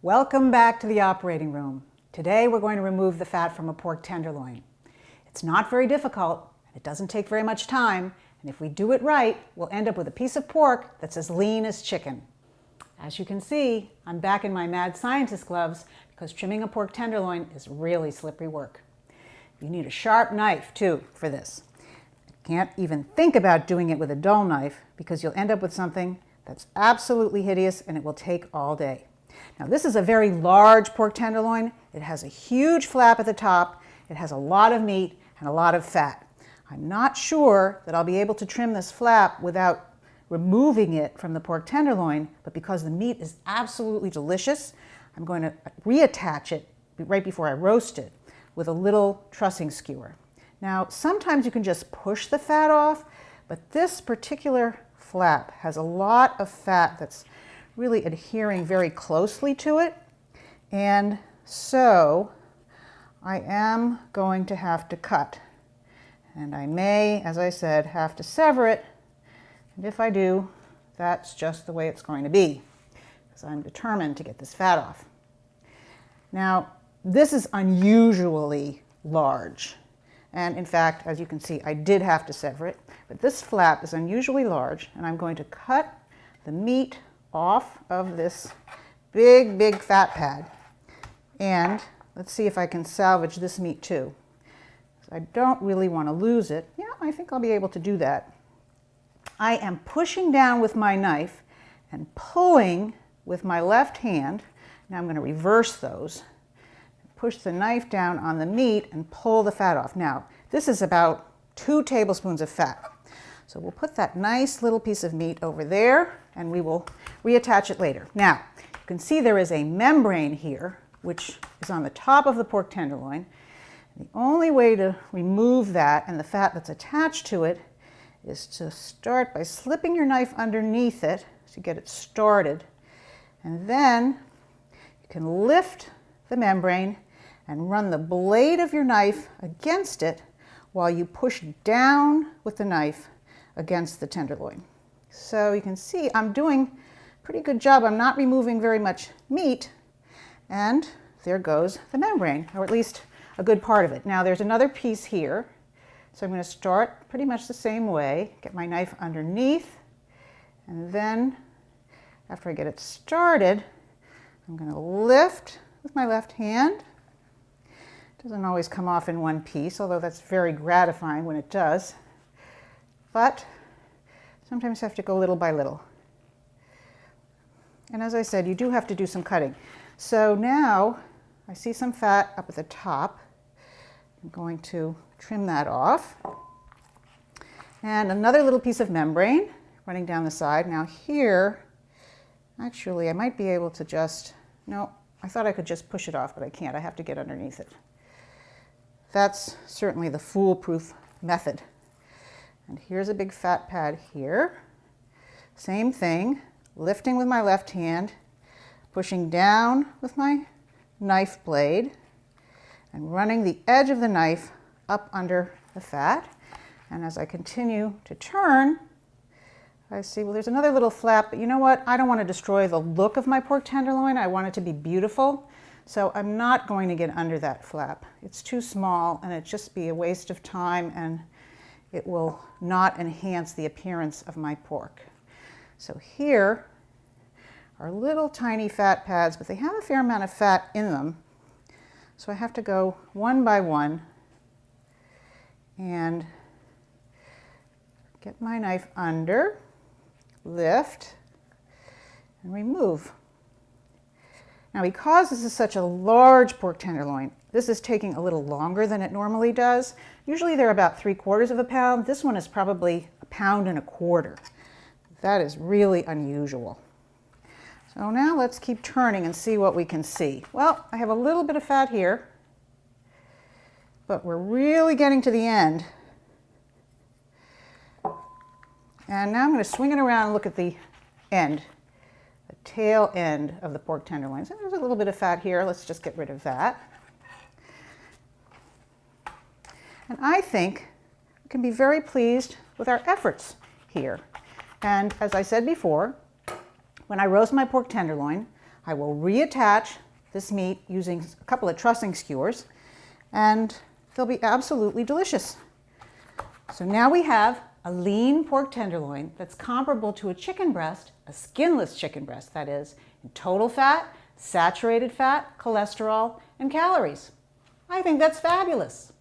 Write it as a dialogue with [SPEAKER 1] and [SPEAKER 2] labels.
[SPEAKER 1] Welcome back to the operating room. Today we're going to remove the fat from a pork tenderloin. It's not very difficult, and it doesn't take very much time, and if we do it right, we'll end up with a piece of pork that's as lean as chicken. As you can see, I'm back in my mad scientist gloves because trimming a pork tenderloin is really slippery work. You need a sharp knife, too, for this. You can't even think about doing it with a dull knife because you'll end up with something that's absolutely hideous and it will take all day. Now this is a very large pork tenderloin. It has a huge flap at the top. It has a lot of meat and a lot of fat. I'm not sure that I'll be able to trim this flap without removing it from the pork tenderloin, but because the meat is absolutely delicious, I'm going to reattach it right before I roast it with a little trussing skewer. Now sometimes you can just push the fat off, but this particular flap has a lot of fat that's really adhering very closely to it, and so I am going to have to cut, and I may, as I said, have to sever it, and if I do, that's just the way it's going to be because I'm determined to get this fat off. Now this is unusually large, and in fact, as you can see, I did have to sever it, but this flap is unusually large, and I'm going to cut the meat off of this big fat pad. And let's see if I can salvage this meat too. I don't really want to lose it. Yeah, I think I'll be able to do that. I am pushing down with my knife and pulling with my left hand. Now I'm going to reverse those. Push the knife down on the meat and pull the fat off. Now, this is about 2 tablespoons of fat. So we'll put that nice little piece of meat over there and we will reattach it later. Now, you can see there is a membrane here, which is on the top of the pork tenderloin. The only way to remove that and the fat that's attached to it is to start by slipping your knife underneath it to get it started. And then you can lift the membrane and run the blade of your knife against it while you push down with the knife against the tenderloin. So you can see I'm doing a pretty good job. I'm not removing very much meat, and there goes the membrane, or at least a good part of it. Now there's another piece here, so I'm going to start pretty much the same way, get my knife underneath, and then after I get it started, I'm going to lift with my left hand. It doesn't always come off in one piece, although that's very gratifying when it does. But sometimes you have to go little by little. And as I said, you do have to do some cutting. So now I see some fat up at the top. I'm going to trim that off. And another little piece of membrane running down the side. Now here, actually I might be able to just, no, I thought I could just push it off, but I can't. I have to get underneath it. That's certainly the foolproof method. And here's a big fat pad here. Same thing, lifting with my left hand, pushing down with my knife blade, and running the edge of the knife up under the fat. And as I continue to turn, I see, well, there's another little flap, but you know what? I don't want to destroy the look of my pork tenderloin. I want it to be beautiful. So I'm not going to get under that flap. It's too small and it'd just be a waste of time and it will not enhance the appearance of my pork. So here are little tiny fat pads, but they have a fair amount of fat in them. So I have to go one by one and get my knife under, lift, and remove. Now because this is such a large pork tenderloin, this is taking a little longer than it normally does. Usually they're about 3/4 of a pound. This one is probably 1.25 pounds. That is really unusual. So now let's keep turning and see what we can see. Well, I have a little bit of fat here, but we're really getting to the end. And now I'm going to swing it around and look at the end, the tail end of the pork tenderloin. So there's a little bit of fat here. Let's just get rid of that. And I think we can be very pleased with our efforts here. And as I said before, when I roast my pork tenderloin, I will reattach this meat using a couple of trussing skewers, and they'll be absolutely delicious. So now we have a lean pork tenderloin that's comparable to a chicken breast, a skinless chicken breast, that is, in total fat, saturated fat, cholesterol, and calories. I think that's fabulous.